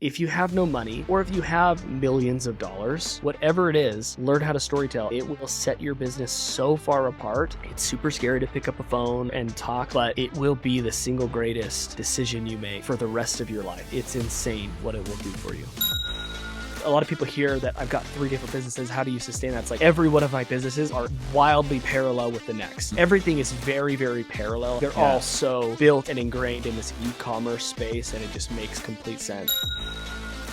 If you have no money, or if you have millions of dollars, whatever it is, learn how to storytell. It will set your business so far apart. It's super scary to pick up a phone and talk, but it will be the single greatest decision you make for the rest of your life. It's insane what it will do for you. A lot of people hear that I've got 3 different businesses. How do you sustain that? It's like every one of my businesses are wildly parallel with the next. Everything is very, very parallel. They're all so built and ingrained in this e-commerce space, and it just makes complete sense.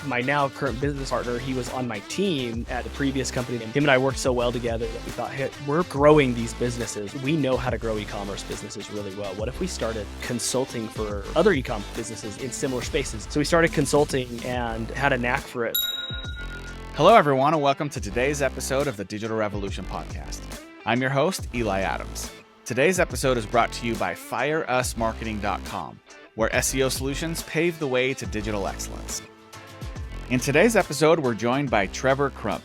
My now current business partner, he was on my team at the previous company. And him and I worked so well together that we thought, hey, we're growing these businesses. We know how to grow e-commerce businesses really well. What if we started consulting for other e-commerce businesses in similar spaces? So we started consulting and had a knack for it. Hello, everyone, and welcome to today's episode of the Digital Revolution Podcast. I'm your host, Eli Adams. Today's episode is brought to you by FireUsMarketing.com, where SEO solutions pave the way to digital excellence. In today's episode, we're joined by Trevor Crump.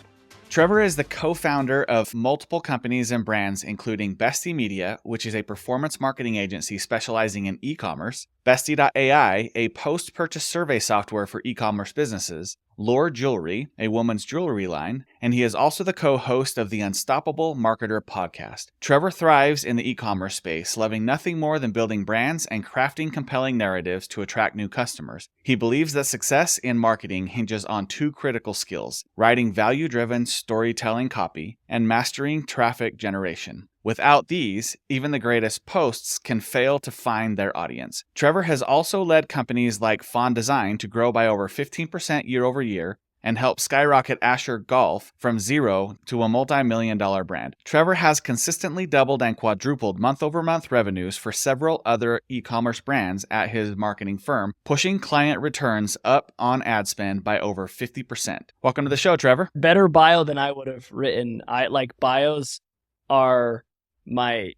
Trevor is the co-founder of multiple companies and brands, including Bestie Media, which is a performance marketing agency specializing in e-commerce, Bestie.ai, a post-purchase survey software for e-commerce businesses, Lore Jewelry, a woman's jewelry line, and he is also the co-host of the Unstoppable Marketer podcast. Trevor thrives in the e-commerce space, loving nothing more than building brands and crafting compelling narratives to attract new customers. He believes that success in marketing hinges on 2 critical skills: writing value-driven storytelling copy and mastering traffic generation. Without these, even the greatest posts can fail to find their audience. Trevor has also led companies like Fawn Design to grow by over 15% year over year and help skyrocket Asher Golf from zero to a multi-million-dollar brand. Trevor has consistently doubled and quadrupled month-over-month revenues for several other e-commerce brands at his marketing firm, pushing client returns up on ad spend by over 50%. Welcome to the show, Trevor. Better bio than I would have written. Bios are my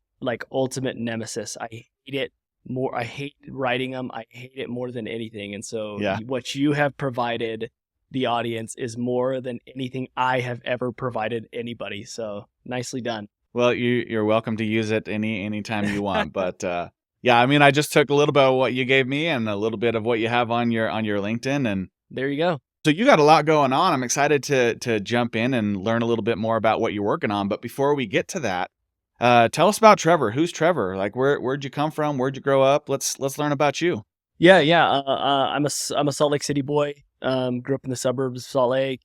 ultimate nemesis. I hate it more. I hate writing them. I hate it more than anything. And so what you have provided the audience is more than anything I have ever provided anybody. So nicely done. Well, you're welcome to use it anytime you want. But I just took a little bit of what you gave me and a little bit of what you have on your LinkedIn, and there you go. So you got a lot going on. I'm excited to jump in and learn a little bit more about what you're working on. But before we get to that, tell us about Trevor. Who's Trevor? Where'd you come from? Where'd you grow up? Let's learn about you. I'm a Salt Lake City boy. Grew up in the suburbs of Salt Lake.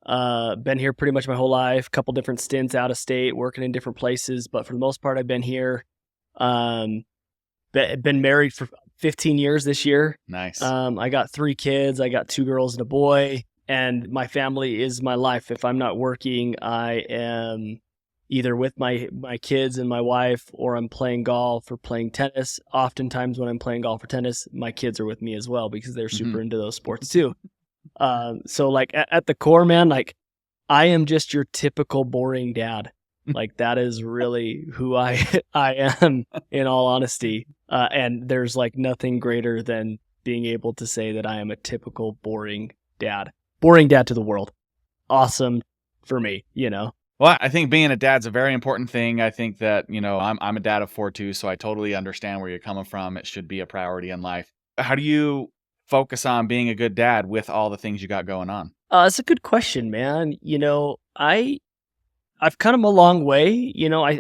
Been here pretty much my whole life. Couple different stints out of state, working in different places. But for the most part, I've been here. Been married for 15 years this year. Nice. I got 3 kids. I got 2 girls and a boy, and my family is my life. If I'm not working, I am either with my kids and my wife, or I'm playing golf or playing tennis. Oftentimes when I'm playing golf or tennis, my kids are with me as well because they're super into those sports too. So at the core, man, I am just your typical boring dad. That is really who I am, in all honesty. And there's nothing greater than being able to say that I am a typical boring dad to the world. Awesome for me, Well, I think being a dad's a very important thing. I think that, I'm a dad of 4 too, so I totally understand where you're coming from. It should be a priority in life. How do you focus on being a good dad with all the things you got going on? It's a good question, man. I've come a long way.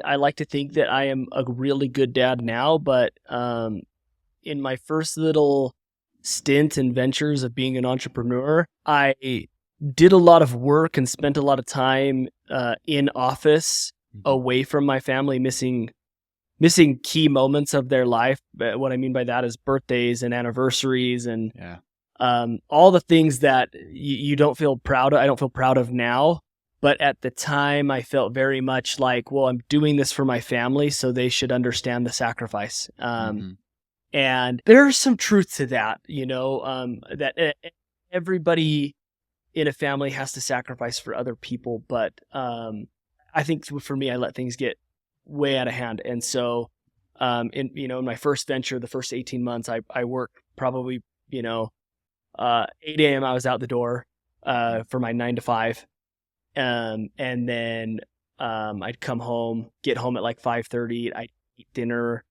I like to think that I am a really good dad now, but in my first little stint and ventures of being an entrepreneur, I did a lot of work and spent a lot of time in office, away from my family, missing key moments of their life. But what I mean by that is birthdays and anniversaries and all the things that you don't feel proud of. I don't feel proud of now. But at the time, I felt very much well, I'm doing this for my family, so they should understand the sacrifice. And there's some truth to that, that everybody in a family has to sacrifice for other people. But I think for me, I let things get way out of hand. And so in my first venture, the first 18 months, I worked probably, 8 a.m. I was out the door for my 9 to 5. And then I'd come home, get home at 5:30. I'd eat dinner,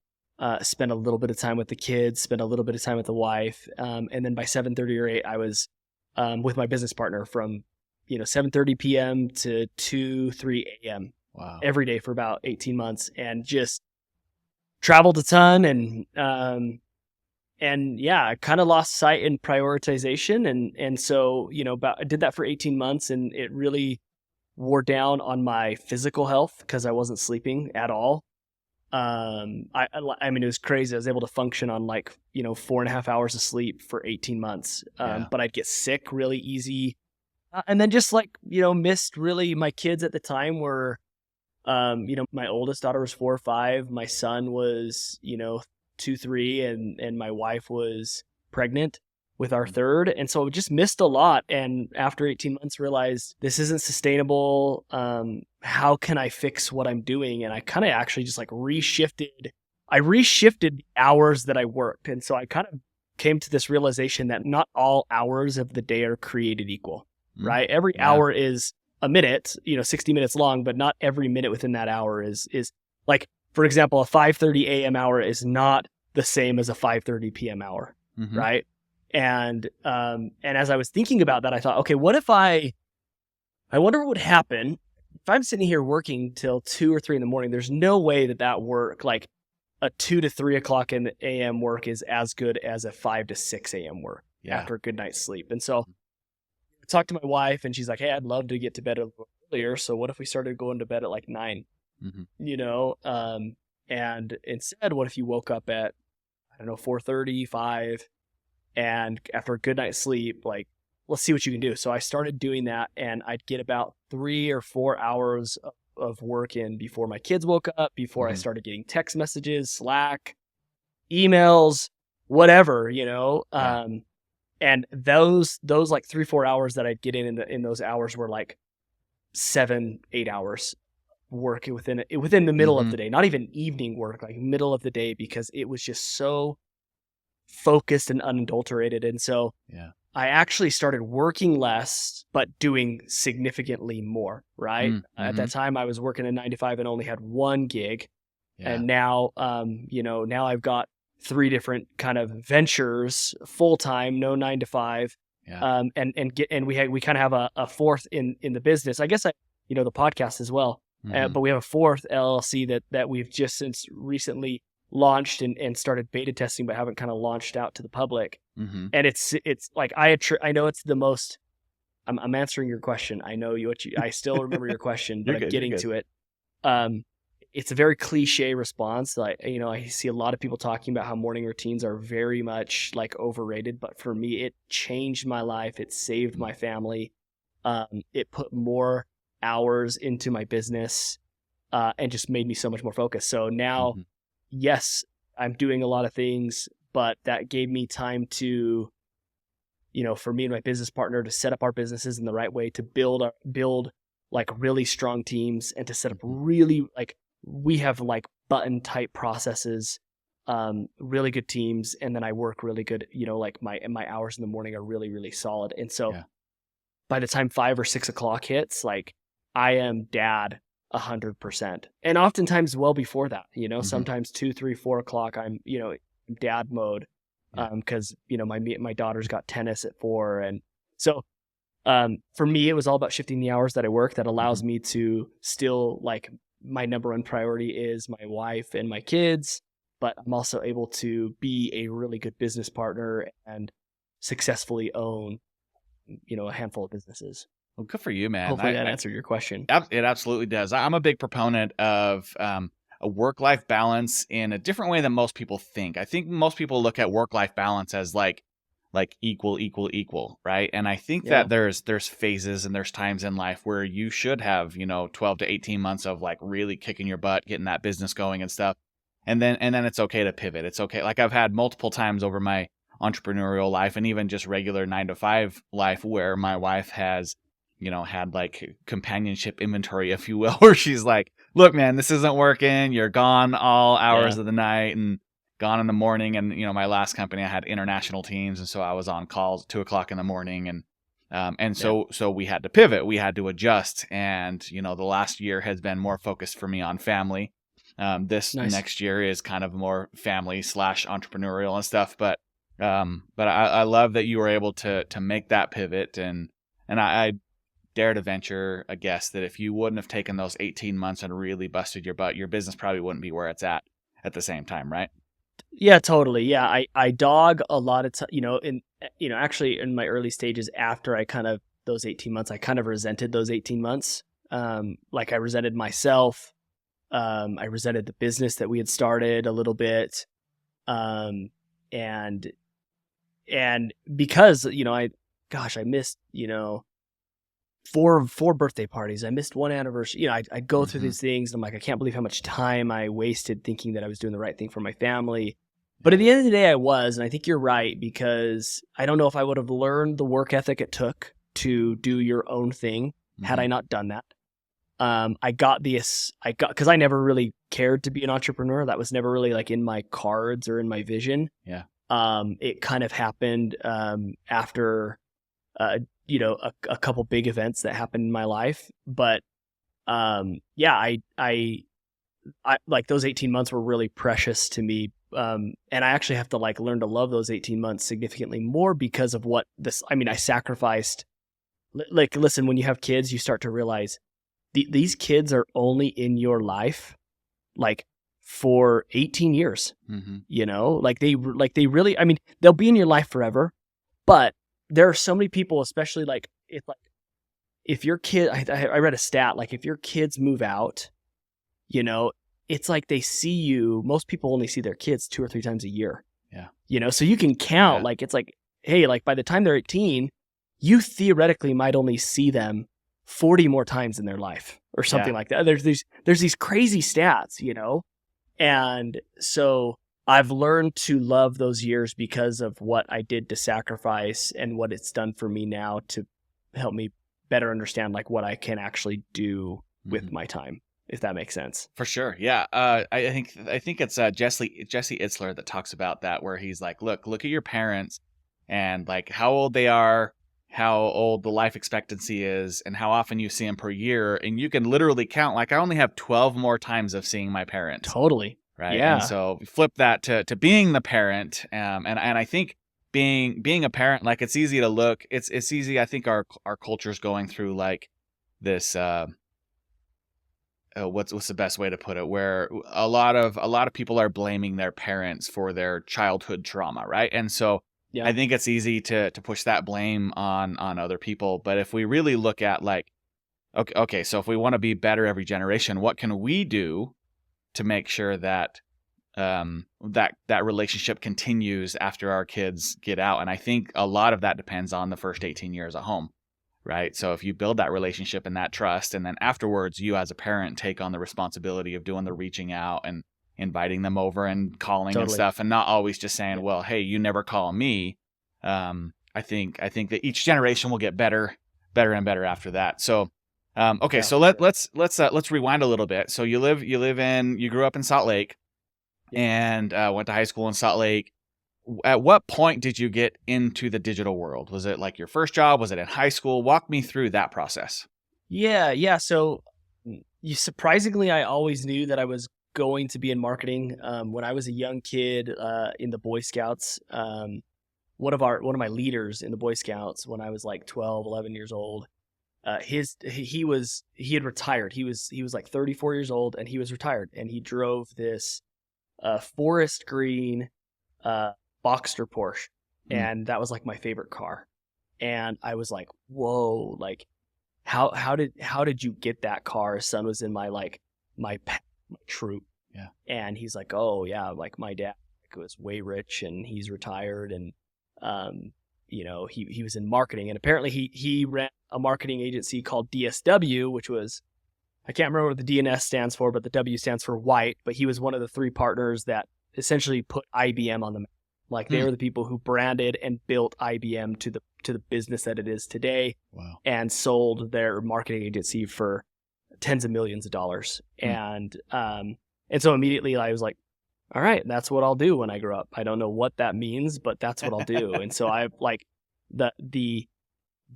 spend a little bit of time with the kids, spend a little bit of time with the wife. And then by 7:30 or 8, I was with my business partner from 7:30 p.m. to 2-3 a.m. Wow. every day for about 18 months, and just traveled a ton, and yeah, I kind of lost sight in prioritization, and so I did that for 18 months, and it really wore down on my physical health because I wasn't sleeping at all. I mean, it was crazy. I was able to function on 4.5 hours of sleep for 18 months. But I'd get sick really easy. And then just missed really my kids at the time were, my oldest daughter was 4 or 5. My son was, 2, 3, and my wife was pregnant with our third. And so just missed a lot. And after 18 months realized this isn't sustainable. How can I fix what I'm doing? And I kind of actually just reshifted the hours that I worked. And so I kind of came to this realization that not all hours of the day are created equal, right? Every hour is a minute, 60 minutes long, but not every minute within that hour is like, for example, a 5:30 a.m. hour is not the same as a 5:30 p.m. hour, right? And as I was thinking about that, I thought, okay, what if I wonder what would happen if I'm sitting here working till 2 or 3 in the morning. There's no way that work, like a 2 to 3 o'clock in the a.m. work, is as good as a 5 to 6 a.m. work after a good night's sleep. And so I talked to my wife, and she's like, hey, I'd love to get to bed a little earlier. So what if we started going to bed at 9, and instead, what if you woke up at, 4:30, 5, and after a good night's sleep, let's see what you can do. So I started doing that, and I'd get about 3 or 4 hours of work in before my kids woke up, before I started getting text messages, Slack, emails, whatever, and those 3-4 hours that I'd get in those hours were 7-8 hours work within the middle of the day, not even evening work, middle of the day, because it was just so focused and unadulterated. And so I actually started working less, but doing significantly more, right? At that time I was working a 9 to 5 and only had one gig. And now, now I've got 3 different kind of ventures, full-time, no 9 to 5. And we kind of have a fourth in the business, I guess, the podcast as well. But we have a fourth LLC that we've just since recently launched and started beta testing, but haven't kind of launched out to the public. And it's like, I know it's the most, I'm answering your question. I know I still remember your question, but I'm getting to it. It's a very cliche response. I see a lot of people talking about how morning routines are very much overrated, but for me, it changed my life. It saved my family. It put more hours into my business, and just made me so much more focused. So now, yes, I'm doing a lot of things, but that gave me time to, for me and my business partner, to set up our businesses in the right way, to build really strong teams, and to set up really we have button type processes, really good teams. And then I work really good, my hours in the morning are really, really solid. And so by the time 5 or 6 o'clock hits, I am dad 100%. And oftentimes well before that, sometimes 2, 3, 4 o'clock, I'm, dad mode. Cause my daughter's got tennis at 4. And so, for me, it was all about shifting the hours that I work. That allows me to still my number one priority is my wife and my kids, but I'm also able to be a really good business partner and successfully own, a handful of businesses. Well, good for you, man. Hopefully that answered your question. It absolutely does. I'm a big proponent of a work-life balance in a different way than most people think. I think most people look at work-life balance as equal, right? And I think that there's phases and there's times in life where you should have 12 to 18 months of really kicking your butt, getting that business going and stuff, and then it's okay to pivot. It's okay. I've had multiple times over my entrepreneurial life and even just regular 9 to 5 life where my wife has had companionship inventory, if you will, where she's like, look, man, this isn't working. You're gone all hours of the night and gone in the morning. And, my last company, I had international teams. And so I was on calls at 2 o'clock in the morning. So we had to pivot. We had to adjust. And, the last year has been more focused for me on family. This next year is kind of more family / entrepreneurial and stuff. But But I love that you were able to make that pivot, and I dare to venture a guess that if you wouldn't have taken those 18 months and really busted your butt, your business probably wouldn't be where it's at the same time, right? Yeah, totally. Yeah, I dog a lot of actually in my early stages after those 18 months, I kind of resented those 18 months. Like I resented myself. I resented the business that we had started a little bit. And because, I missed, four birthday parties. I missed one anniversary. I'd go through these things and I'm like, I can't believe how much time I wasted thinking that I was doing the right thing for my family. But at the end of the day, I was, and I think you're right, because I don't know if I would have learned the work ethic it took to do your own thing had I not done that. Because I never really cared to be an entrepreneur. That was never really like in my cards or in my vision. Yeah. It kind of happened after, a couple big events that happened in my life. But I like those 18 months were really precious to me. And I actually have to learn to love those 18 months significantly more because of I sacrificed. Listen, when you have kids, you start to realize these kids are only in your life for 18 years. They really, they'll be in your life forever, but there are so many people, especially if your kid, I read a stat, if your kids move out, it's like they see you. Most people only see their kids 2 or 3 times a year. Yeah. So you can count, it's like, hey, by the time they're 18, you theoretically might only see them 40 more times in their life or something like that. There's these crazy stats, and so I've learned to love those years because of what I did to sacrifice and what it's done for me now to help me better understand what I can actually do with my time, if that makes sense. For sure. Yeah. I think it's Jesse Itzler that talks about that, where he's like, look at your parents and how old they are, how old the life expectancy is, and how often you see them per year. And you can literally count, I only have 12 more times of seeing my parents. Totally. Right. Yeah. And so flip that to being the parent. And I think being a parent, it's easy to look, it's easy. I think our culture's going through this, what's the best way to put it, where a lot of people are blaming their parents for their childhood trauma. Right. And so I think it's easy to push that blame on other people. But if we really look at okay, so if we want to be better every generation, what can we do to make sure that that relationship continues after our kids get out? And I think a lot of that depends on the first 18 years at home, right? So if you build that relationship and that trust, and then afterwards you as a parent take on the responsibility of doing the reaching out and inviting them over and calling and stuff, and not always just saying, well, hey, you never call me. I think that each generation will get better and better after that. So okay, so let's rewind a little bit. So you grew up in Salt Lake and went to high school in Salt Lake. At what point did you get into the digital world? Was it your first job? Was it in high school? Walk me through that process. Yeah. So surprisingly, I always knew that I was going to be in marketing. When I was a young kid in the Boy Scouts, one of my leaders in the Boy Scouts, when I was 12, 11 years old, he had retired. He was 34 years old and he was retired, and he drove this forest green Boxster Porsche, and that was my favorite car. And I was like, whoa, how did you get that car? His son was in my troop. Yeah. And he's like, oh yeah, my dad was way rich and he's retired, and he was in marketing, and apparently he ran a marketing agency called DSW, which was, I can't remember what the DNS stands for, but the W stands for white. But he was one of the 3 partners that essentially put IBM on the map. They were the people who branded and built IBM to the business that it is today. Wow. And sold their marketing agency for tens of millions of dollars. And so immediately I was like, all right, that's what I'll do when I grow up. I don't know what that means, but that's what I'll do. And so I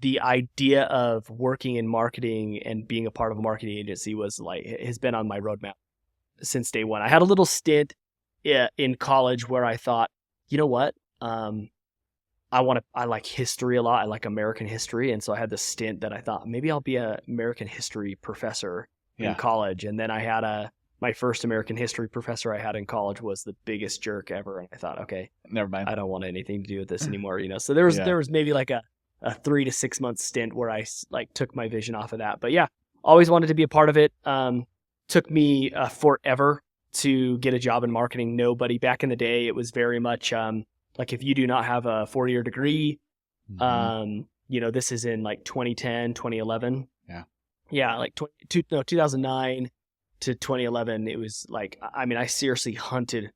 the idea of working in marketing and being a part of a marketing agency has been on my roadmap since day one. I had a little stint in college where I thought, you know what? I like history a lot. I like American history. And so I had this stint that I thought maybe I'll be a American history professor in Yeah. college. And then my first American history professor I had in college was the biggest jerk ever. And I thought, okay, Never mind. I don't want anything to do with this anymore. So there was maybe like a 3 to 6 month stint where I like took my vision off of that. But yeah, always wanted to be a part of it. Took me forever to get a job in marketing. Nobody back in the day, it was very much like if you do not have a 4-year degree, this is in like 2010, 2011. Yeah, like 2009 to 2011. It was like, I mean, I seriously hunted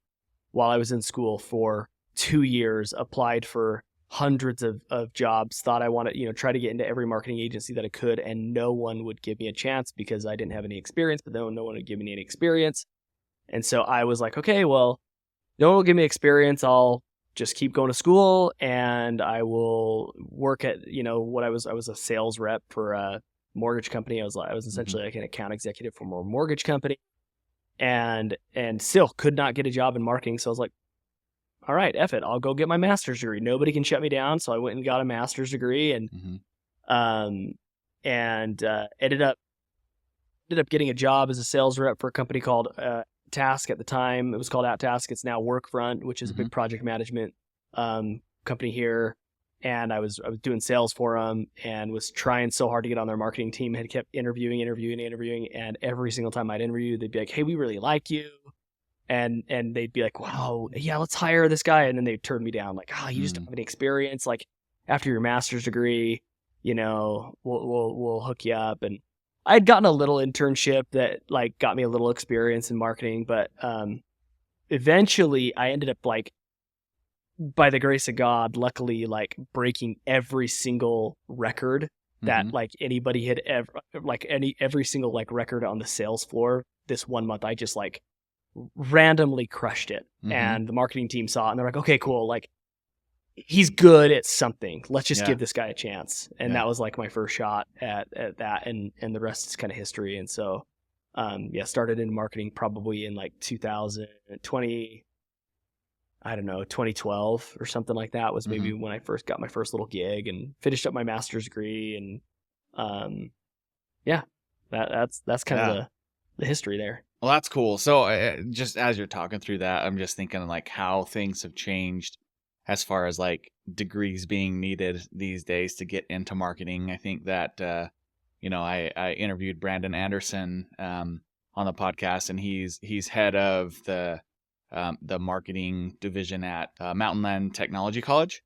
while I was in school for 2 years, applied for hundreds of jobs, thought I wanted, try to get into every marketing agency that I could, and no one would give me a chance because I didn't have any experience, but no one would give me any experience. And so I was like, okay, well, no one will give me experience. I'll just keep going to school and I will work at, I was a sales rep for a mortgage company. I was essentially like an account executive for a mortgage company, and still could not get a job in marketing. So I was like, all right, F it, I'll go get my master's degree. Nobody can shut me down. So I went and got a master's degree and ended up getting a job as a sales rep for a company called Task. At the time it was called OutTask. It's now Workfront, which is a big project management company here. And I was doing sales for them and was trying so hard to get on their marketing team. Had kept interviewing, and every single time I'd interview, they'd be like, "Hey, we really like you," and they'd be like, "Wow, yeah, let's hire this guy," and then they'd turn me down, like, "Oh, you just don't have any experience. Like, after your master's degree, we'll hook you up." And I'd gotten a little internship that like got me a little experience in marketing, but eventually I ended up like, by the grace of God, luckily, like breaking every single record that like anybody had ever, like every single like record on the sales floor. This 1 month, I just like randomly crushed it, and the marketing team saw it and they're like, okay, cool. Like he's good at something. Let's just give this guy a chance. And that was like my first shot at that. And the rest is kind of history. And so, started in marketing probably in like 2020, I don't know, 2012 or something like that was maybe when I first got my first little gig and finished up my master's degree. And, that's kind of the history there. Well, that's cool. So just as you're talking through that, I'm just thinking like how things have changed as far as like degrees being needed these days to get into marketing. I think that, I interviewed Brandon Anderson on the podcast, and he's head of the marketing division at Mountainland Technology College.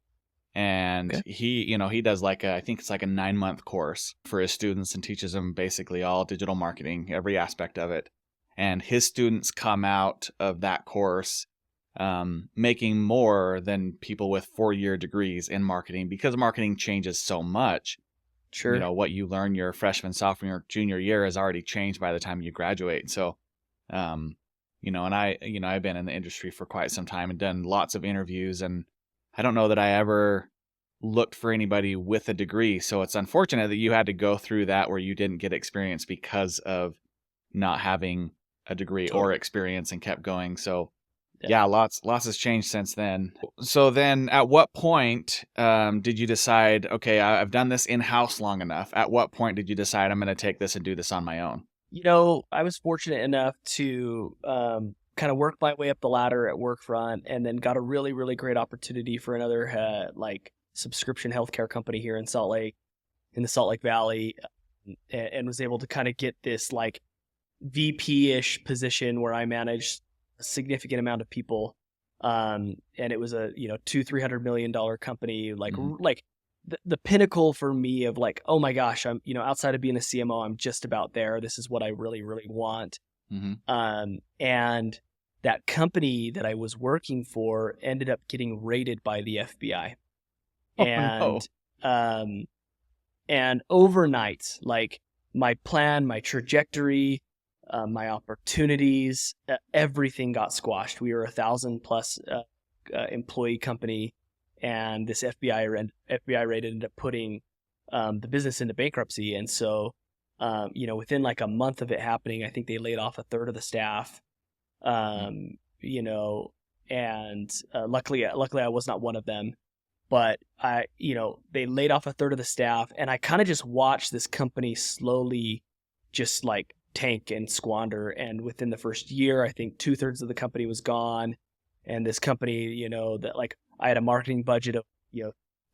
And he does like I think it's like a 9-month course for his students and teaches them basically all digital marketing, every aspect of it. And his students come out of that course making more than people with 4-year degrees in marketing, because marketing changes so much. Sure. What you learn your freshman, sophomore, junior year has already changed by the time you graduate. So, and I've been in the industry for quite some time and done lots of interviews, and I don't know that I ever looked for anybody with a degree. So it's unfortunate that you had to go through that where you didn't get experience because of not having a degree or experience and kept going. So lots has changed since then. So then at what point did you decide, okay, I've done this in-house long enough. At what point did you decide I'm going to take this and do this on my own? I was fortunate enough to kind of work my way up the ladder at Workfront, and then got a really, really great opportunity for another like subscription healthcare company here in the Salt Lake Valley, and was able to kind of get this like VP-ish position where I managed a significant amount of people. And it was a, $200-300 million company, like, like the pinnacle for me of like, oh my gosh, I'm, outside of being a CMO, I'm just about there. This is what I really, really want. And that company that I was working for ended up getting raided by the FBI. And overnight, like my plan, my trajectory, my opportunities, everything got squashed. We were 1,000+ employee company, and this FBI raid ended up putting the business into bankruptcy. And so, within like a month of it happening, I think they laid off a third of the staff. And luckily I was not one of them. but they laid off a third of the staff, and I kind of just watched this company slowly just like tank and squander. And within the first year, I think 2/3 of the company was gone. And this company, that like I had a marketing budget of,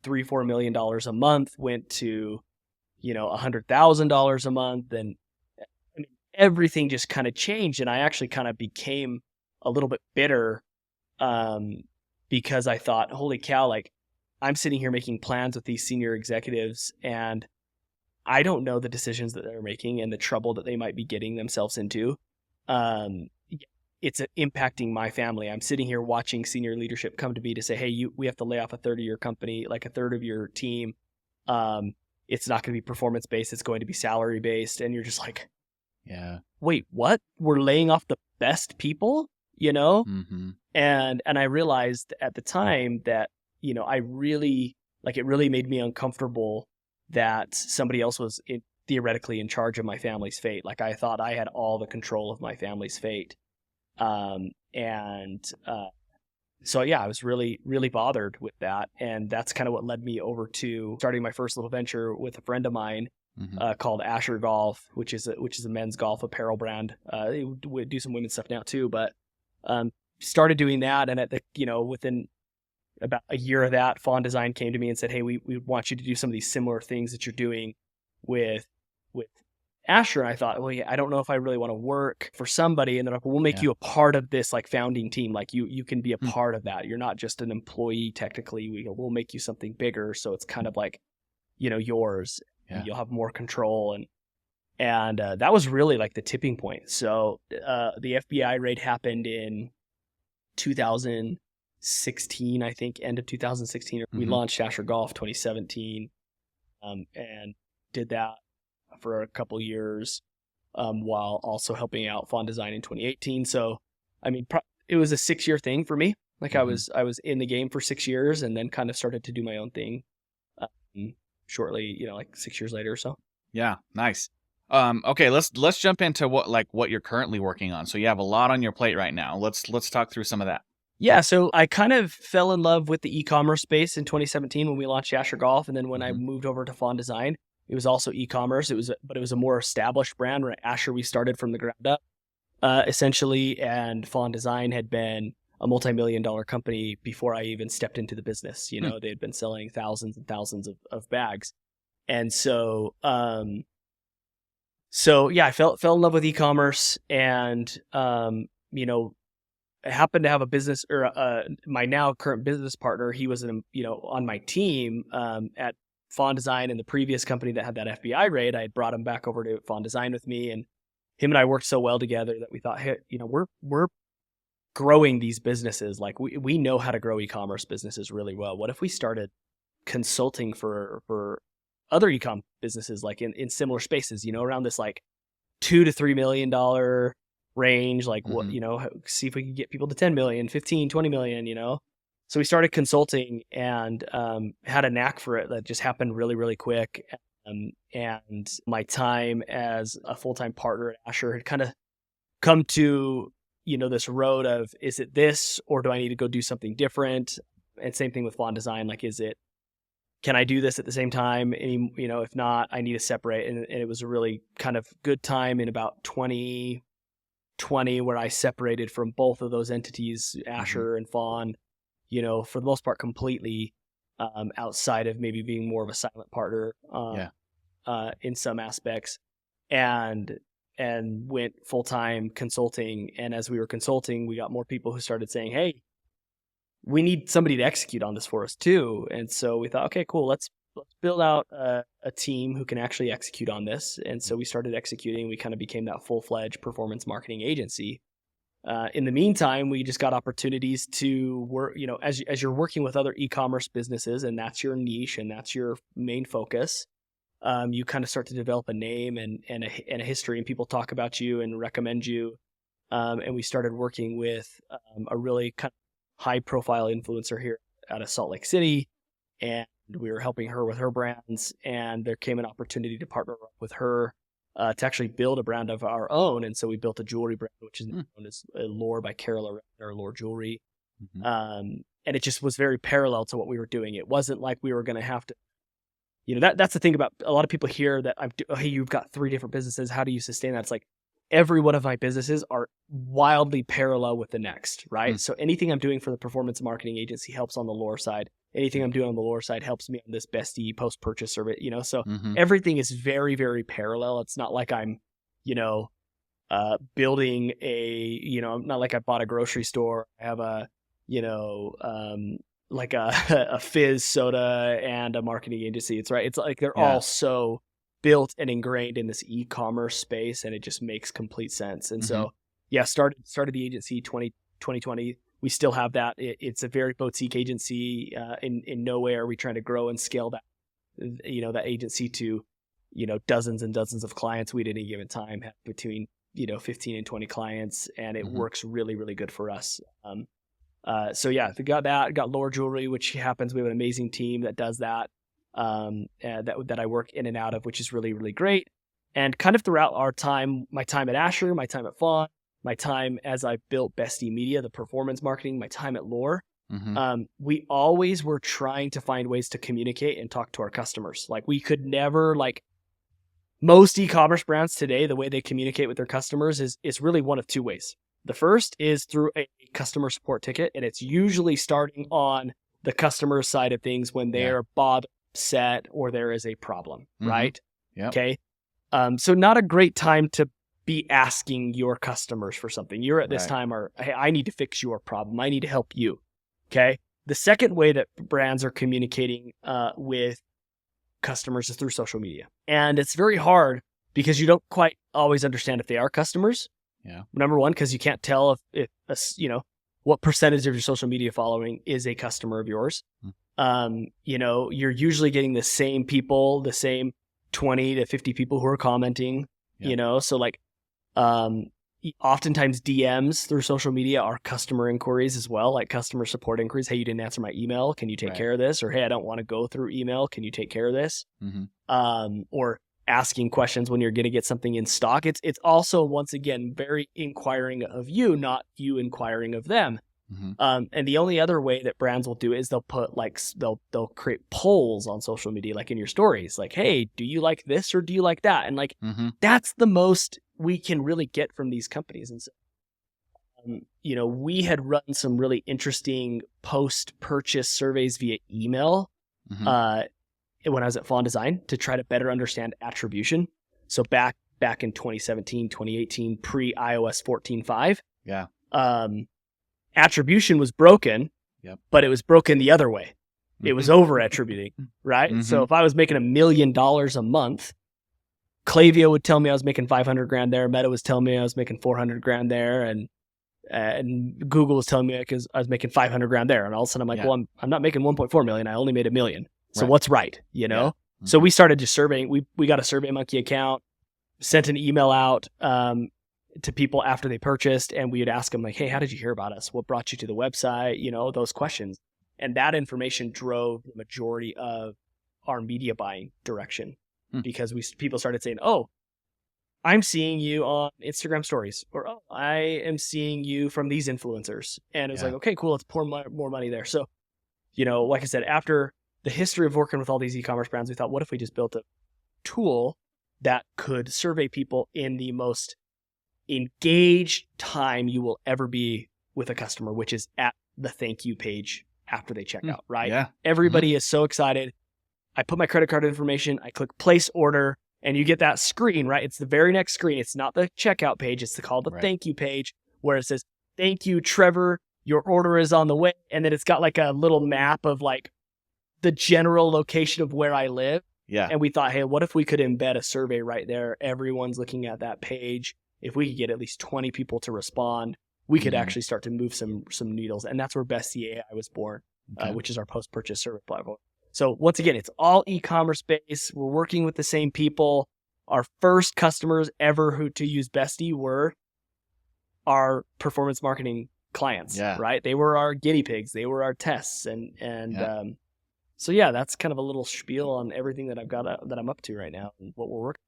$3-4 million a month went to, $100,000 a month. And I mean, everything just kind of changed. And I actually kind of became a little bit bitter, because I thought, holy cow, like I'm sitting here making plans with these senior executives, and I don't know the decisions that they're making and the trouble that they might be getting themselves into. It's impacting my family. I'm sitting here watching senior leadership come to me to say, hey, we have to lay off a third of your company, like a third of your team. It's not going to be performance based. It's going to be salary based. And you're just like, yeah, wait, what? We're laying off the best people, Mm-hmm. And I realized at the time that, I really, like, it really made me uncomfortable that somebody else was theoretically in charge of my family's fate. Like I thought I had all the control of my family's fate. So yeah, I was really, really bothered with that. And that's kind of what led me over to starting my first little venture with a friend of mine, called Asher Golf, which is a men's golf apparel brand. We do some women's stuff now too, but, started doing that. And within about a year of that, Fawn Design came to me and said, hey, we want you to do some of these similar things that you're doing with Asher. And I thought, well, yeah, I don't know if I really want to work for somebody. And they're like, well, we'll make you a part of this like founding team. Like you can be a part of that. You're not just an employee. Technically, we'll make you something bigger. So it's kind of like, yours. Yeah. You'll have more control. And that was really like the tipping point. So the FBI raid happened in 2016, I think, end of 2016. We launched Asher Golf 2017, and did that for a couple years, while also helping out Fawn Design in 2018. So, I mean, it was a 6-year thing for me. Like I was in the game for 6 years, and then kind of started to do my own thing, shortly, like 6 years later or so. Yeah, nice. Okay, let's jump into what you're currently working on. So you have a lot on your plate right now. Let's talk through some of that. Yeah, so I kind of fell in love with the e-commerce space in 2017 when we launched Asher Golf, and then when I moved over to Fawn Design, it was also e-commerce. But it was a more established brand. Right? Asher, we started from the ground up, essentially, and Fawn Design had been a multi-million-dollar company before I even stepped into the business. They had been selling thousands and thousands of bags, and so yeah, I fell in love with e-commerce, and I happened to have a business, or my now current business partner. He was on my team at Fawn Design, and the previous company that had that FBI raid. I had brought him back over to Fawn Design with me, and him and I worked so well together that we thought, hey, we're growing these businesses. Like we know how to grow e-commerce businesses really well. What if we started consulting for other e-com businesses, like in similar spaces, around this like $2 to $3 million range, like what, see if we can get people to 10 million, 15, 20 million, So we started consulting, and had a knack for it that just happened really, really quick. And my time as a full-time partner at Asher had kind of come to, this road of, is it this, or do I need to go do something different? And same thing with Fawn Design. Like, can I do this at the same time? And, if not, I need to separate. And it was a really kind of good time in about 2020 where I separated from both of those entities, Asher and Fawn, for the most part completely, outside of maybe being more of a silent partner in some aspects, and went full-time consulting. And as we were consulting, we got more people who started saying, hey, we need somebody to execute on this for us too. And so we thought, okay, cool, let's build out a team who can actually execute on this. And so we started executing. We kind of became that full-fledged performance marketing agency. In the meantime, we just got opportunities to work, as you're working with other e-commerce businesses, and that's your niche and that's your main focus, you kind of start to develop a name and a history, and people talk about you and recommend you. And we started working with a really kind of high-profile influencer here out of Salt Lake City, and we were helping her with her brands, and there came an opportunity to partner up with her to actually build a brand of our own. And so we built a jewelry brand, which is known as Lore by Carol, or Lore Jewelry. And it just was very parallel to what we were doing. It wasn't like we were going to have to, that's the thing about a lot of people hear that hey, you've got 3 different businesses. How do you sustain that? It's like every one of my businesses are wildly parallel with the next, right? So anything I'm doing for the performance marketing agency helps on the lore side. Anything I'm doing on the lore side helps me on this bestie post-purchase service, so everything is very, very parallel. It's not like I'm, building not like I bought a grocery store. I have a, like a fizz soda and a marketing agency. It's right. It's like they're all so built and ingrained in this e-commerce space, and it just makes complete sense. And so, started the agency 2020. We still have that. It's a very boutique agency. In no way are we trying to grow and scale that, that agency to, dozens and dozens of clients. We at any given time have between, 15 and 20 clients, and it works really, really good for us. We got that. Got Lore Jewelry, which happens. We have an amazing team that does that. That I work in and out of, which is really, really great. And kind of throughout our time, my time at Asher, my time at Fawn, my time as I built Bestie Media, the performance marketing, my time at Lore, we always were trying to find ways to communicate and talk to our customers. Like we could never, most e-commerce brands today, the way they communicate with their customers is really one of 2 ways. The first is through a customer support ticket, and it's usually starting on the customer side of things when they are bothered, upset, or there is a problem, right? Yep. Okay. So not a great time to be asking your customers for something. You're at this time hey, I need to fix your problem. I need to help you. Okay. The second way that brands are communicating with customers is through social media. And it's very hard because you don't quite always understand if they are customers. Yeah. Number one, because you can't tell if what percentage of your social media following is a customer of yours. You're usually getting the same people, the same 20 to 50 people who are commenting, so oftentimes DMs through social media are customer inquiries as well, like customer support inquiries. Hey, you didn't answer my email. Can you take care of this? Or, hey, I don't want to go through email. Can you take care of this? Or asking questions when you're going to get something in stock. It's also, once again, very inquiring of you, not you inquiring of them. And the only other way that brands will do it is they'll put they'll create polls on social media, like in your stories, like, hey, do you like this or do you like that? And that's the most we can really get from these companies. And so, we had run some really interesting post-purchase surveys via email when I was at Fawn Design to try to better understand attribution. So back in 2017, 2018, pre-iOS 14.5. Attribution was broken, but it was broken the other way. It was over attributing, right? So if I was making $1 million a month, Klaviyo would tell me I was making $500,000 there. Meta was telling me I was making $400,000 there, and Google was telling me I was making $500,000 there. And all of a sudden I'm like, well, I'm not making 1.4 million. I only made $1 million. So what's right? So we started just surveying. We got a SurveyMonkey account, sent an email out to people after they purchased, and we would ask them like, hey, how did you hear about us? What brought you to the website? Those questions. And that information drove the majority of our media buying direction because people started saying, oh, I'm seeing you on Instagram stories, or, oh, I am seeing you from these influencers. And it was like, okay, cool. Let's pour more money there. So, like I said, after the history of working with all these e-commerce brands, we thought, what if we just built a tool that could survey people in the most engaged time you will ever be with a customer, which is at the thank you page after they check out, right? Yeah. Everybody is so excited. I put my credit card information, I click place order, and you get that screen, right? It's the very next screen. It's not the checkout page. It's called the thank you page, where it says, thank you, Trevor, your order is on the way. And then it's got like a little map of like the general location of where I live. Yeah. And we thought, hey, what if we could embed a survey right there? Everyone's looking at that page. If we could get at least 20 people to respond, we could actually start to move some needles. And that's where Bestie AI was born, which is our post-purchase survey platform. So once again, it's all e-commerce based. We're working with the same people. Our first customers ever to use Bestie were our performance marketing clients, right? They were our guinea pigs. They were our tests. So that's kind of a little spiel on everything that that I'm up to right now and what we're working.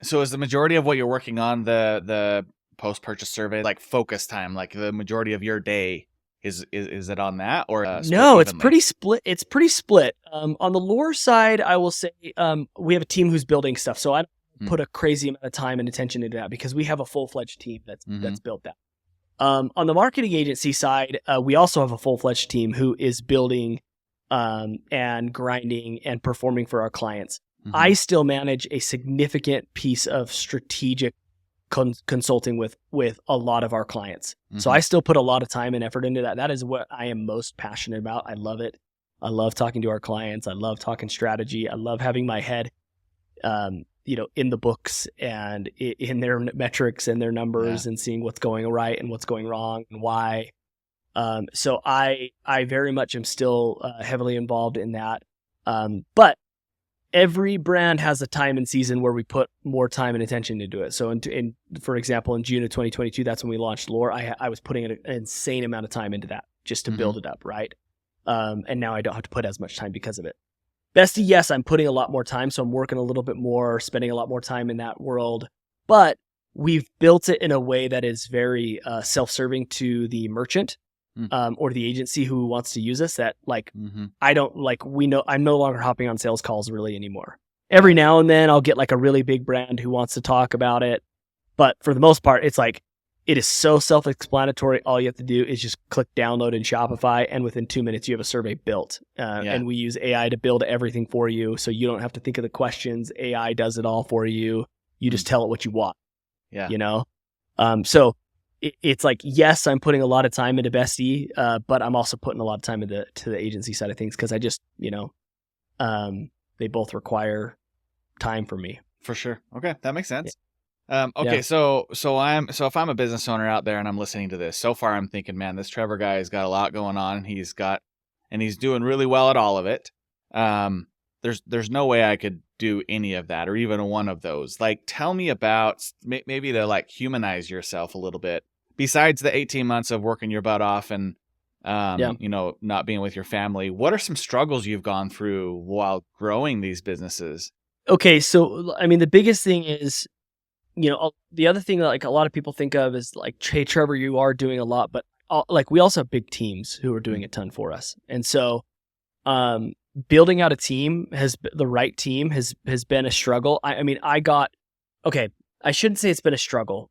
So is the majority of what you're working on the post-purchase survey, like focus time, like the majority of your day Is it on that or split No, it's evenly? pretty split. It's pretty split. On the lore side, I will say we have a team who's building stuff, so I don't Mm. put a crazy amount of time and attention into that because we have a full-fledged team Mm-hmm. that's built that. On the marketing agency side, we also have a full-fledged team who is building and grinding and performing for our clients. Mm-hmm. I still manage a significant piece of strategic consulting with a lot of our clients. Mm-hmm. So I still put a lot of time and effort into that. That is what I am most passionate about. I love it. I love talking to our clients. I love talking strategy. I love having my head, in the books and in their metrics and their numbers and seeing what's going right and what's going wrong and why. So I very much am still heavily involved in that. But every brand has a time and season where we put more time and attention into it. So for example, in June of 2022, that's when we launched Lore. I was putting an insane amount of time into that just to build it up, right? And now I don't have to put as much time because of it. Bestie, yes, I'm putting a lot more time, so I'm working a little bit more, spending a lot more time in that world. But we've built it in a way that is very self-serving to the merchant or the agency who wants to use us. That I don't I'm no longer hopping on sales calls really anymore. Every now and then I'll get like a really big brand who wants to talk about it, but for the most part, it's like it is so self-explanatory. All you have to do is just click download in Shopify, and within 2 minutes, you have a survey built. And we use AI to build everything for you, so you don't have to think of the questions. AI does it all for you. You just tell it what you want. Yeah. So it's like, yes, I'm putting a lot of time into Bestie, but I'm also putting a lot of time into the agency side of things because I just, they both require time from me. For sure. Okay, that makes sense. Yeah. So if I'm a business owner out there and I'm listening to this, so far I'm thinking, man, this Trevor guy has got a lot going on. He's doing really well at all of it. There's no way I could do any of that or even one of those. Like, tell me about maybe to like humanize yourself a little bit. Besides the 18 months of working your butt off and not being with your family, what are some struggles you've gone through while growing these businesses? Okay, so I mean, the biggest thing is, the other thing that like a lot of people think of is like, hey, Trevor, you are doing a lot, but we also have big teams who are doing a ton for us, and so building out a team the right team has been a struggle. I shouldn't say it's been a struggle.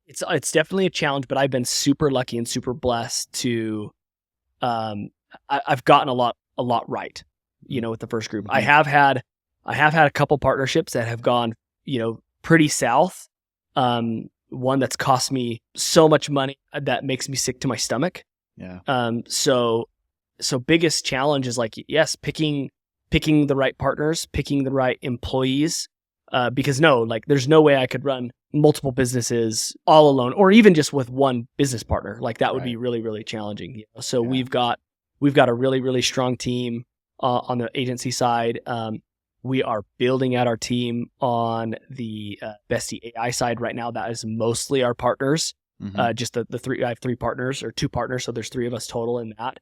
It's definitely a challenge, but I've been super lucky and super blessed to, I've gotten a lot right, with the first group. I have had a couple partnerships that have gone, pretty south. One that's cost me so much money that makes me sick to my stomach. Yeah. So biggest challenge is like, yes, picking the right partners, picking the right employees, because there's no way I could run multiple businesses all alone, or even just with one business partner. Like that would be really, really challenging. So we've got a really, really strong team on the agency side. We are building out our team on the Bestie AI side right now. That is mostly our partners. Just the three. I have three partners or two partners, so there's three of us total in that.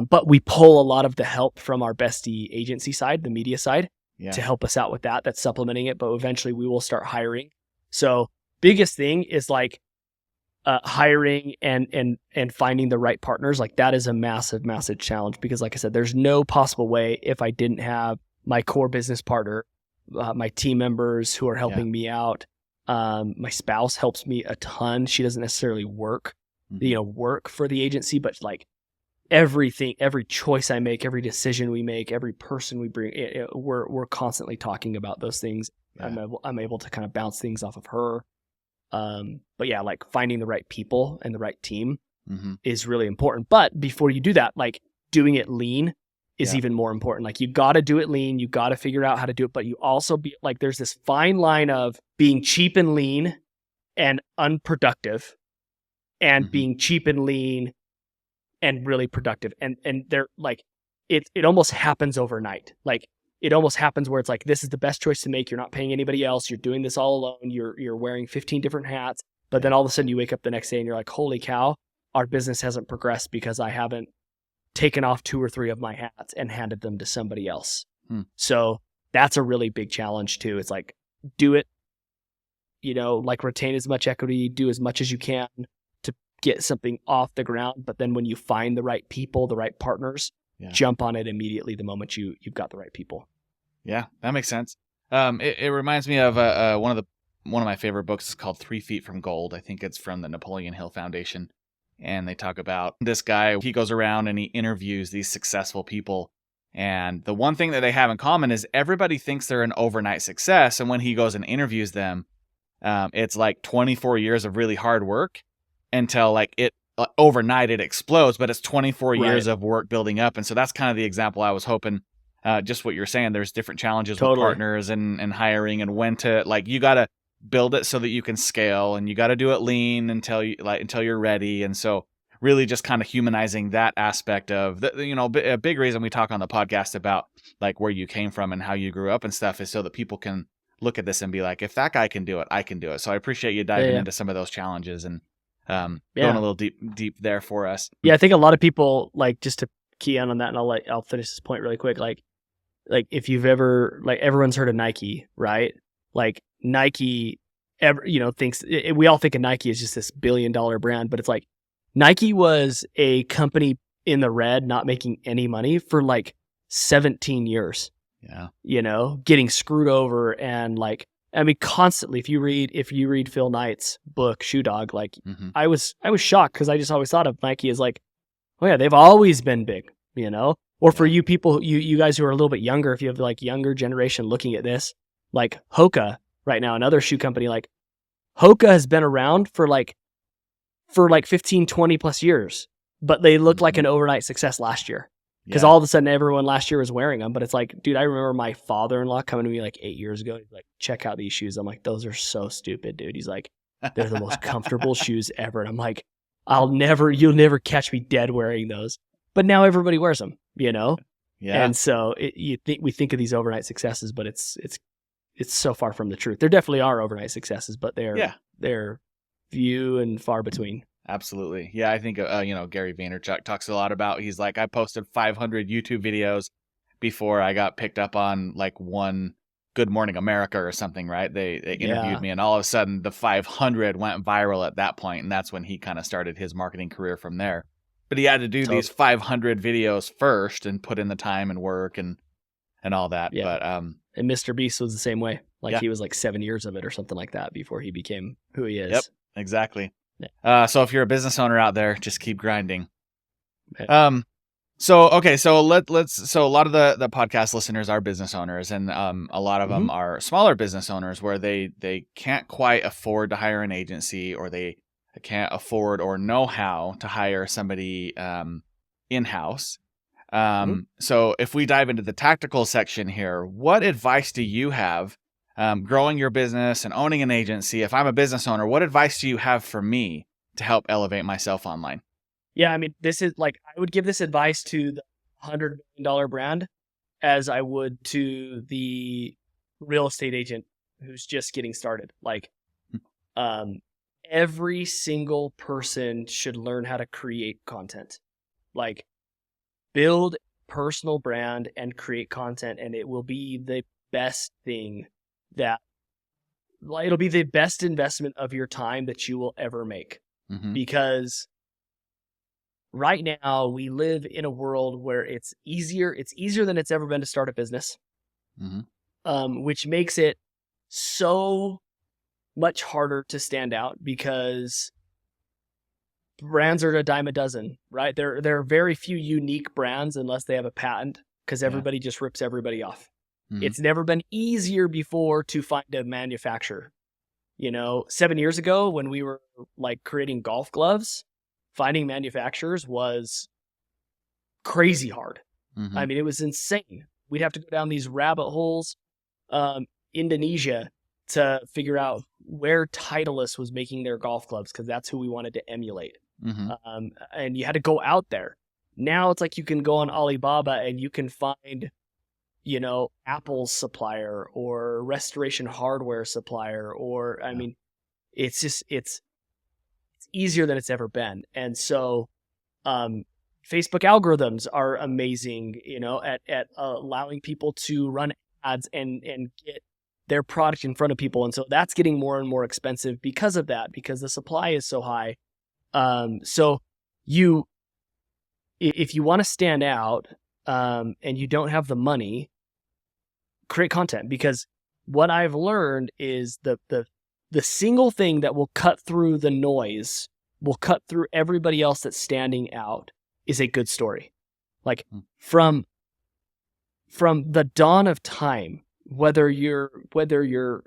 But we pull a lot of the help from our Bestie agency side, the media side, to help us out with that. That's supplementing it. But eventually, we will start hiring. So biggest thing is like hiring and finding the right partners. Like that is a massive, massive challenge because, like I said, there's no possible way if I didn't have my core business partner, my team members who are helping me out. My spouse helps me a ton. She doesn't necessarily work for the agency, but like everything, every choice I make, every decision we make, every person we bring, we're constantly talking about those things. I'm able to kind of bounce things off of her. But yeah, like finding the right people and the right team is really important. But before you do that, like doing it lean is even more important. Like you got to do it lean. You got to figure out how to do it, but you also there's this fine line of being cheap and lean and unproductive and being cheap and lean and really productive. And they're like, it almost happens overnight. Like it almost happens where it's like, this is the best choice to make. You're not paying anybody else. You're doing this all alone. You're wearing 15 different hats, but then all of a sudden you wake up the next day and you're like, holy cow, our business hasn't progressed because I haven't taken off 2 or 3 of my hats and handed them to somebody else. So that's a really big challenge too. It's like, do it, like retain as much equity, do as much as you can get something off the ground. But then when you find the right people, the right partners, jump on it immediately the moment you've got the right people. Yeah, that makes sense. It reminds me of one of my favorite books is called 3 Feet from Gold. I think it's from the Napoleon Hill Foundation. And they talk about this guy. He goes around and he interviews these successful people. And the one thing that they have in common is everybody thinks they're an overnight success. And when he goes and interviews them, it's like 24 years of really hard work until like overnight it explodes, but it's 24 years of work building up. And so that's kind of the example I was hoping, just what you're saying. There's different challenges with partners and hiring, and when to, like, you got to build it so that you can scale, and you got to do it lean until you're ready. And so really just kind of humanizing that aspect of a big reason we talk on the podcast about like where you came from and how you grew up and stuff is so that people can look at this and be like, if that guy can do it, I can do it. So I appreciate you diving into some of those challenges and going a little deep there for us. Yeah, I think a lot of people, like, just to key in on that, and I'll finish this point really quick. Like if you've ever, like, everyone's heard of Nike, right? Like Nike, thinks, we all think of Nike as just this $1 billion brand, but it's like Nike was a company in the red, not making any money for like 17 years. Yeah. Getting screwed over, and like, I mean, constantly, if you read Phil Knight's book, Shoe Dog, like I was shocked, because I just always thought of Nike as like, oh yeah, they've always been big, or for you people, you guys who are a little bit younger, if you have like younger generation looking at this, like Hoka right now, another shoe company, like Hoka has been around for 15, 20 plus years, but they looked like an overnight success last year. Because all of a sudden everyone last year was wearing them. But it's like, dude, I remember my father-in-law coming to me like 8 years ago. He's like, check out these shoes. I'm like, those are so stupid, dude. He's like, they're the most comfortable shoes ever. And I'm like, you'll never catch me dead wearing those. But now everybody wears them, Yeah. And so we think of these overnight successes, but it's so far from the truth. There definitely are overnight successes, but they're few and far between. Absolutely. Yeah, I think, Gary Vaynerchuk talks a lot about, he's like, I posted 500 YouTube videos before I got picked up on like one Good Morning America or something, right? They interviewed me, and all of a sudden the 500 went viral at that point, and that's when he kind of started his marketing career from there. But he had to do these 500 videos first and put in the time and work and all that. Yeah. But and Mr. Beast was the same way. Like he was like 7 years of it or something like that before he became who he is. Yep, exactly. Yeah. So if you're a business owner out there, just keep grinding. So a lot of the podcast listeners are business owners, and a lot of them are smaller business owners where they can't quite afford to hire an agency, or they can't afford or know how to hire somebody in-house. So if we dive into the tactical section here, what advice do you have growing your business and owning an agency? If I'm a business owner, what advice do you have for me to help elevate myself online? Yeah, I mean, this is like, I would give this advice to the $100 million brand as I would to the real estate agent who's just getting started. Like, every single person should learn how to create content. Like, build personal brand and create content, and it will be the best thing it'll be the best investment of your time that you will ever make. Because right now we live in a world where it's easier than it's ever been to start a business, which makes it so much harder to stand out, because brands are a dime a dozen, right? There are very few unique brands unless they have a patent, because everybody just rips everybody off. It's never been easier before to find a manufacturer. 7 years ago when we were like creating golf gloves, finding manufacturers was crazy hard. I mean, it was insane. We'd have to go down these rabbit holes, Indonesia, to figure out where Titleist was making their golf clubs, because that's who we wanted to emulate. And you had to go out there. Now it's like you can go on Alibaba and you can find, Apple's supplier or Restoration Hardware supplier, or, I mean, it's just, it's easier than it's ever been. And so, Facebook algorithms are amazing, at allowing people to run ads and get their product in front of people. And so that's getting more and more expensive because of that, because the supply is so high. So if you want to stand out, and you don't have the money, create content, because what I've learned is the single thing that will cut through the noise, will cut through everybody else that's standing out, is a good story. Like from the dawn of time, whether you're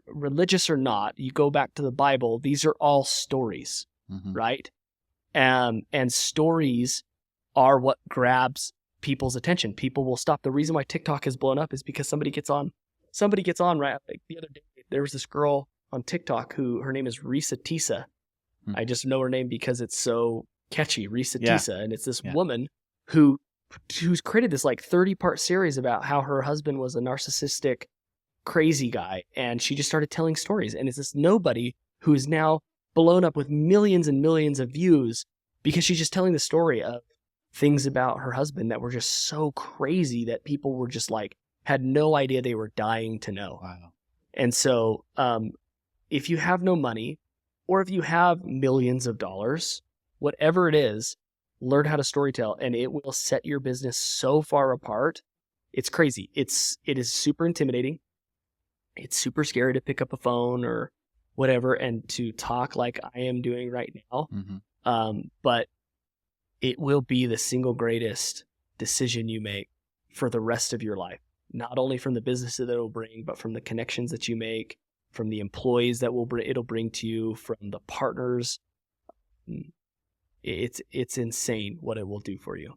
religious or not, you go back to the Bible, these are all stories, right? And stories are what grabs people's attention. People will stop. The reason why TikTok has blown up is because somebody gets on, right? Like the other day, there was this girl on TikTok who, her name is Risa Tisa. I just know her name because it's so catchy, Risa Tisa. And it's this woman who's created this like 30-part series about how her husband was a narcissistic, crazy guy. And she just started telling stories. And it's this nobody who is now blown up with millions and millions of views because she's just telling the story of things about her husband that were just so crazy that people were just like, had no idea they were dying to know. Wow. And so if you have no money, or if you have millions of dollars, whatever it is, learn how to storytell, and it will set your business so far apart. It's crazy. It is super intimidating. It's super scary to pick up a phone or whatever and to talk like I am doing right now. But it will be the single greatest decision you make for the rest of your life. Not only from the business that it'll bring, but from the connections that you make, from the employees that it'll bring to you, from the partners. It's insane what it will do for you.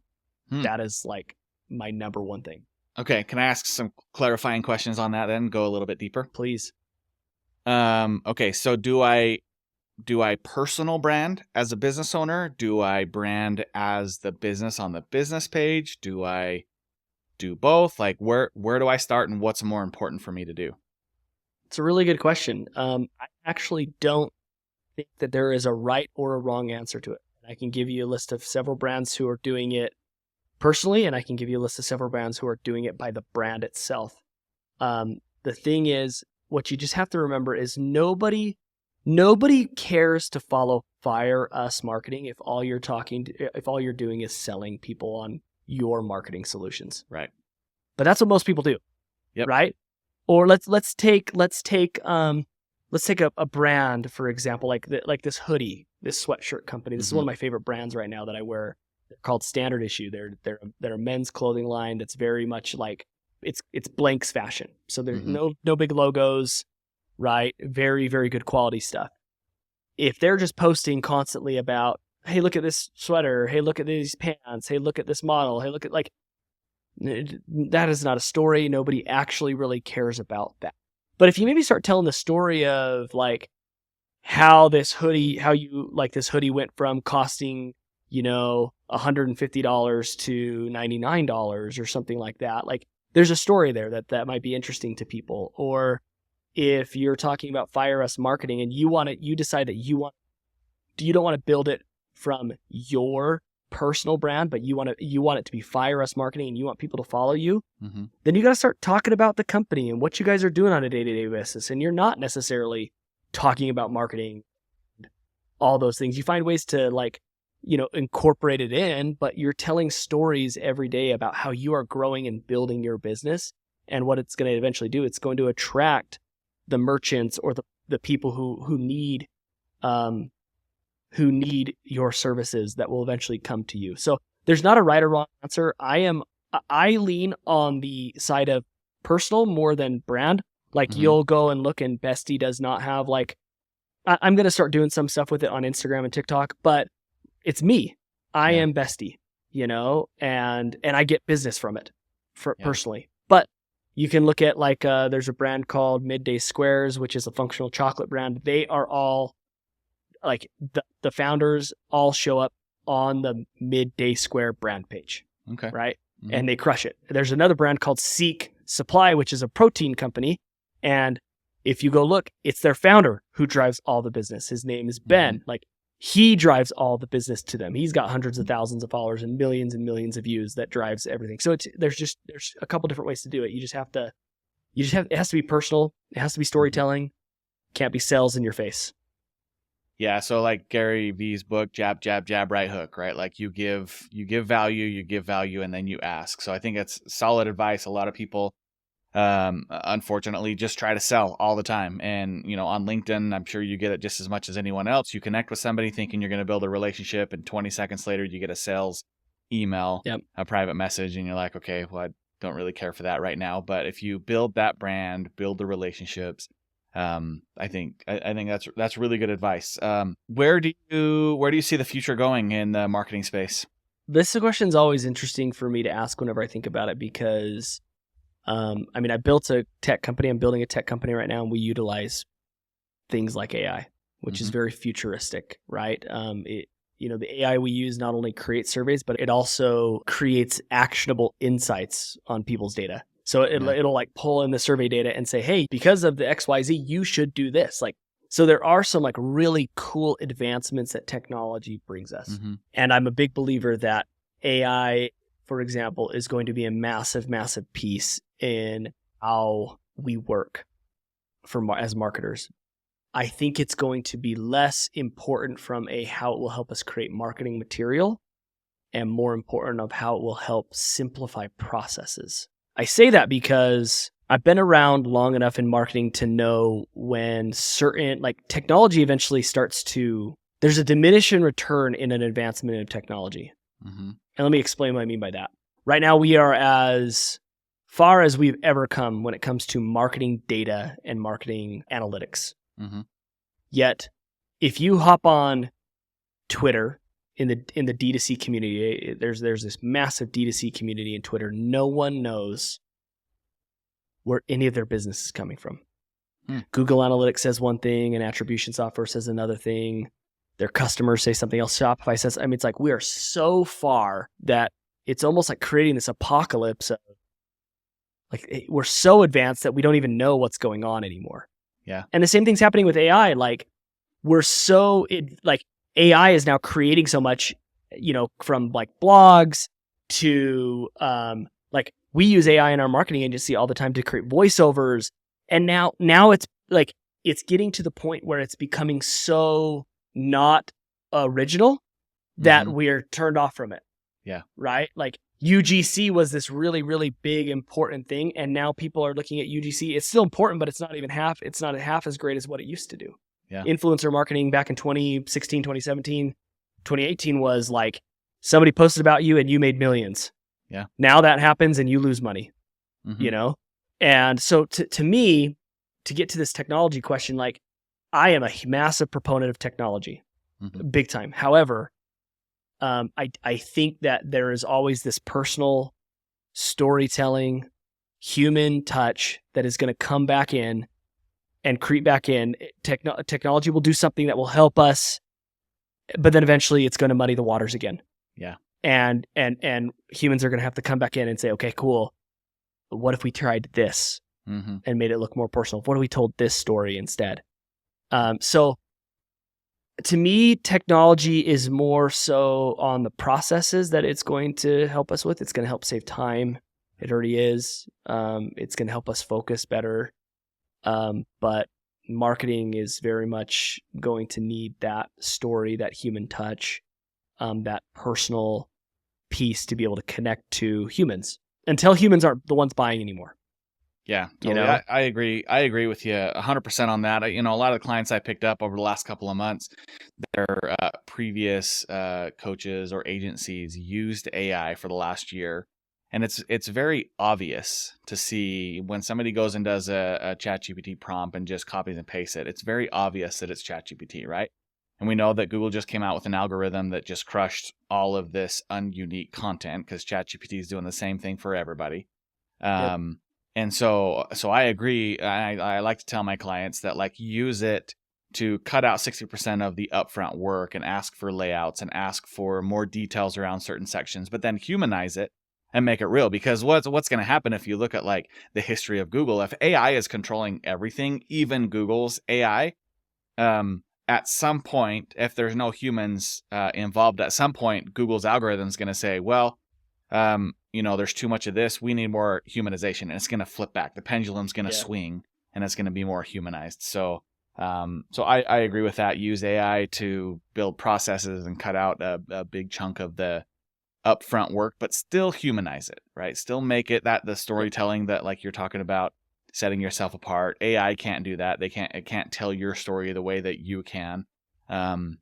That is like my number one thing. Okay, can I ask some clarifying questions on that then? Go a little bit deeper? Please. Okay, so do I personal brand as a business owner? Do I brand as the business on the business page? Do I do both? Like where do I start, and what's more important for me to do? It's a really good question. I actually don't think that there is a right or a wrong answer to it. I can give you a list of several brands who are doing it personally, and I can give you a list of several brands who are doing it by the brand itself. The thing is, what you just have to remember is nobody cares to follow Fire Us marketing if all you're doing is selling people on your marketing solutions. Right. But that's what most people do. Yep. Right? Or let's take a brand, for example, like this hoodie, this sweatshirt company. This is one of my favorite brands right now that I wear. They're called Standard Issue. They're a men's clothing line that's very much like it's Blank's fashion. So there's no big logos, right? Very, very good quality stuff. If they're just posting constantly about, hey, look at this sweater, hey, look at these pants, hey, look at this model, hey, look at that is not a story. Nobody actually really cares about that. But if you maybe start telling the story of like how this hoodie went from costing, $150 to $99 or something like that, like there's a story there that might be interesting to people. Or if you're talking about Fire Us marketing and you decide that you don't want to build it from your personal brand, but you want it to be Fire Us marketing and you want people to follow you, then you got to start talking about the company and what you guys are doing on a day-to-day basis. And you're not necessarily talking about marketing, all those things. You find ways to incorporate it in, but you're telling stories every day about how you are growing and building your business. And what it's going to eventually do, it's going to attract the merchants or the people who need your services that will eventually come to you. So there's not a right or wrong answer. I lean on the side of personal more than brand. Like you'll go and look, and Bestie does not have I'm going to start doing some stuff with it on Instagram and TikTok, but it's me. I am Bestie, and I get business from it personally. But you can look at there's a brand called Midday Squares, which is a functional chocolate brand. They are all the founders all show up on the Midday Square brand page. Okay. Right. And they crush it. There's another brand called Seek Supply, which is a protein company. And if you go look, it's their founder who drives all the business. His name is Ben. He drives all the business to them. He's got hundreds of thousands of followers and millions of views that drives everything. So there's a couple different ways to do it. It has to be personal. It has to be storytelling. Can't be sales in your face. Yeah, so like Gary V's book, jab, jab, jab, right hook, right? Like you give value, and then you ask. So I think it's solid advice. A lot of people, unfortunately, just try to sell all the time. And, on LinkedIn, I'm sure you get it just as much as anyone else. You connect with somebody thinking you're going to build a relationship, and 20 seconds later, you get a sales email, Yep. a private message, and you're like, okay, well, I don't really care for that right now. But if you build that brand, build the relationships, I think that's really good advice. Where do you see the future going in the marketing space? This question is always interesting for me to ask whenever I think about it because, I built a tech company. I'm building a tech company right now, and we utilize things like AI, which is very futuristic, right? The AI we use not only creates surveys, but it also creates actionable insights on people's data. So it'll like pull in the survey data and say, hey, because of the XYZ, you should do this. So there are some like really cool advancements that technology brings us. Mm-hmm. And I'm a big believer that AI, for example, is going to be a massive, massive piece in how we work as marketers. I think it's going to be less important from how it will help us create marketing material and more important of how it will help simplify processes. I say that because I've been around long enough in marketing to know when certain technology eventually there's a diminishing return in an advancement of technology. Mm-hmm. And let me explain what I mean by that. Right now, we are as far as we've ever come when it comes to marketing data and marketing analytics. Mm-hmm. Yet, if you hop on Twitter in the D2C community, there's this massive D2C community in Twitter. No one knows where any of their business is coming from. Google Analytics says one thing, and attribution software says another thing. Their customers say something else. Shopify says, it's like we are so far that it's almost like creating this apocalypse of we're so advanced that we don't even know what's going on anymore. Yeah. And the same thing's happening with AI. AI is now creating so much, from blogs to we use AI in our marketing agency all the time to create voiceovers. And now it's getting to the point where it's becoming so not original that we're turned off from it. Yeah. Right? UGC was this really, really big, important thing. And now people are looking at UGC. It's still important, but it's not half as great as what it used to do. Yeah. Influencer marketing back in 2016, 2017, 2018 was somebody posted about you and you made millions. Yeah. Now that happens and you lose money, And so to me, to get to this technology question, I am a massive proponent of technology, big time. However, I think that there is always this personal storytelling, human touch that is going to come back in and creep back in. Technology will do something that will help us, but then eventually it's going to muddy the waters again. Yeah. And humans are going to have to come back in and say, okay, cool. What if we tried this and made it look more personal? What if we told this story instead? So to me, technology is more so on the processes that it's going to help us with. It's going to help save time. It already is. It's going to help us focus better. But marketing is very much going to need that story, that human touch, that personal piece to be able to connect to humans until humans aren't the ones buying anymore. Yeah, totally. I agree. I agree with you 100% on that. A lot of the clients I picked up over the last couple of months, their previous coaches or agencies used AI for the last year. And it's very obvious to see when somebody goes and does a ChatGPT prompt and just copies and pastes it. It's very obvious that it's ChatGPT, right? And we know that Google just came out with an algorithm that just crushed all of this ununique content because ChatGPT is doing the same thing for everybody. Yep. And so I agree. I like to tell my clients that use it to cut out 60% of the upfront work and ask for layouts and ask for more details around certain sections, but then humanize it and make it real. Because what's going to happen if you look at the history of Google, if AI is controlling everything, even Google's AI, at some point, if there's no humans involved, at some point, Google's algorithm is going to say, well, there's too much of this. We need more humanization. And it's going to flip back. The pendulum's going to swing and it's going to be more humanized. So So I agree with that. Use AI to build processes and cut out a big chunk of the upfront work, but still humanize it, right? Still make it that the storytelling that like you're talking about, setting yourself apart. AI can't do that. It can't tell your story the way that you can. And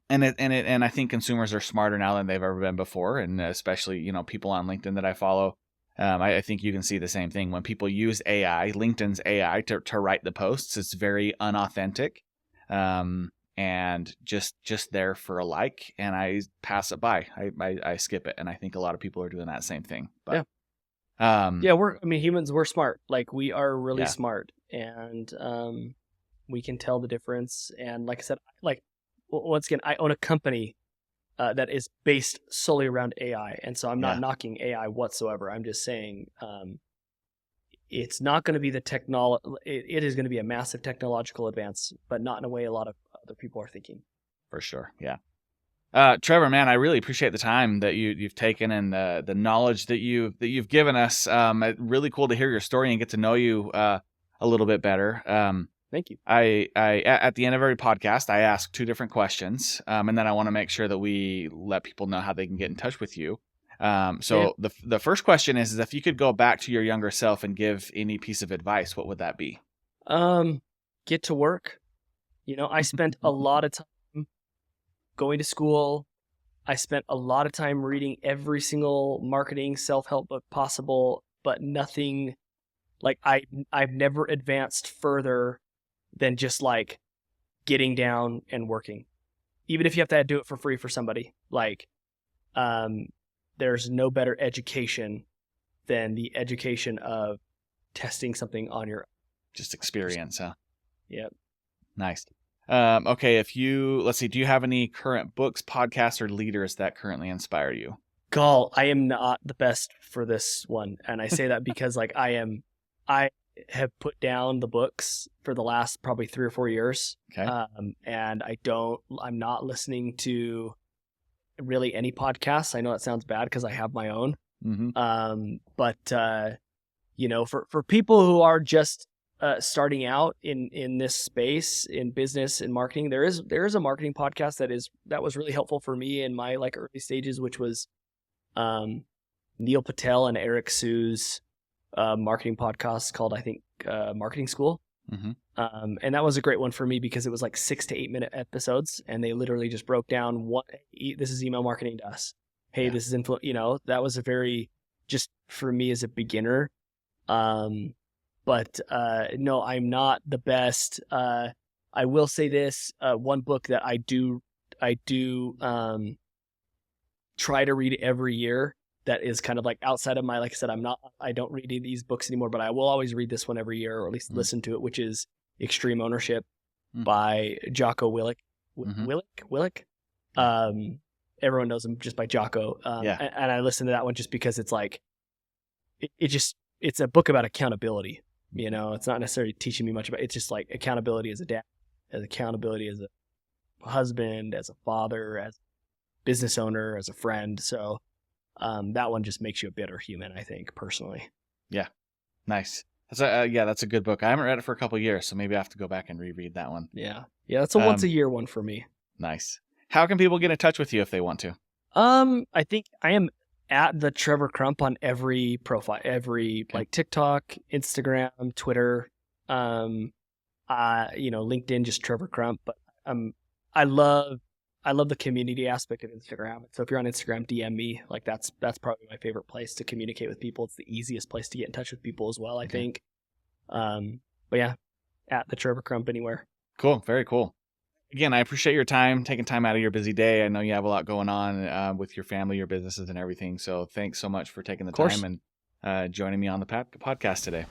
I think consumers are smarter now than they've ever been before, and especially, you know, people on LinkedIn that I follow. I think you can see the same thing when people use AI, LinkedIn's AI to write the posts. It's very unauthentic. And just there for a like, and I pass it by. I skip it, and I think a lot of people are doing that same thing. But humans, we're smart. Like, we are really smart, and we can tell the difference. And like I said, like, once again, I own a company that is based solely around AI, and so I'm not knocking AI whatsoever. I'm just saying it's not going to be the technology. It is going to be a massive technological advance, but not in a way a lot of other people are thinking. For sure, yeah. Trevor, man, I really appreciate the time that you've taken and the knowledge that you've given us. Really cool to hear your story and get to know you a little bit better. Thank you. I at the end of every podcast, I ask 2 different questions, and then I want to make sure that we let people know how they can get in touch with you. The first question is if you could go back to your younger self and give any piece of advice, what would that be? Get to work. You know, I spent a lot of time going to school. I spent a lot of time reading every single marketing self-help book possible, but nothing, like, I've never advanced further than just like getting down and working. Even if you have to do it for free for somebody, like, there's no better education than the education of testing something on your just experience, huh? Yep. Nice. Okay, let's see, do you have any current books, podcasts, or leaders that currently inspire you? Gall, I am not the best for this one. And I say that because like I have put down the books for the last probably 3 or 4 years. Okay. And I'm not listening to really any podcasts. I know that sounds bad because I have my own. Mm-hmm. But you know, for people who are just starting out in this space, in business and marketing, there is a marketing podcast that was really helpful for me in my like early stages, which was Neil Patel and Eric Sue's marketing podcast called, I think, Marketing School. Mm-hmm. And that was a great one for me because it was like 6 to 8 minute episodes, and they literally just broke down this is email marketing to us. Hey, this is you know, that was a very, just for me as a beginner. But no, I'm not the best. I will say this, one book that I do try to read every year that is kind of like outside of my, like I said, I don't read any of these books anymore, but I will always read this one every year, or at least listen to it, which is Extreme Ownership by Jocko Willink. Willink? Everyone knows him just by Jocko. And I listen to that one just because it's like, it's a book about accountability. You know, it's not necessarily teaching me much about, it's just like accountability as a dad, as accountability as a husband, as a father, as a business owner, as a friend. So that one just makes you a better human, I think, personally. Yeah. Nice. That's a good book. I haven't read it for a couple of years, so maybe I have to go back and reread that one. Yeah. That's a once a year one for me. Nice. How can people get in touch with you if they want to? I think I am at the Trevor Crump on every profile, like TikTok, Instagram, Twitter, LinkedIn, just Trevor Crump. But I love the community aspect of Instagram. So if you're on Instagram, DM me. Like that's probably my favorite place to communicate with people. It's the easiest place to get in touch with people as well, I think. But yeah, at the Trevor Crump anywhere. Cool. Very cool. Again, I appreciate your time, taking time out of your busy day. I know you have a lot going on with your family, your businesses, and everything. So thanks so much for taking the time and joining me on the podcast today.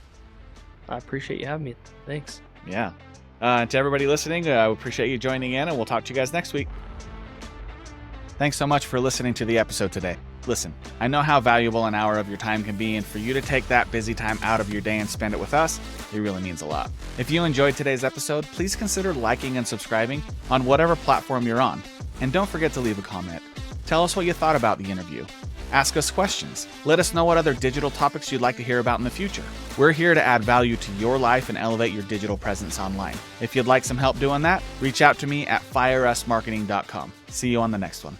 I appreciate you having me. Thanks. Yeah. To everybody listening, I appreciate you joining in, and we'll talk to you guys next week. Thanks so much for listening to the episode today. Listen, I know how valuable an hour of your time can be, and for you to take that busy time out of your day and spend it with us, it really means a lot. If you enjoyed today's episode, please consider liking and subscribing on whatever platform you're on. And don't forget to leave a comment. Tell us what you thought about the interview. Ask us questions. Let us know what other digital topics you'd like to hear about in the future. We're here to add value to your life and elevate your digital presence online. If you'd like some help doing that, reach out to me at fireusmarketing.com. See you on the next one.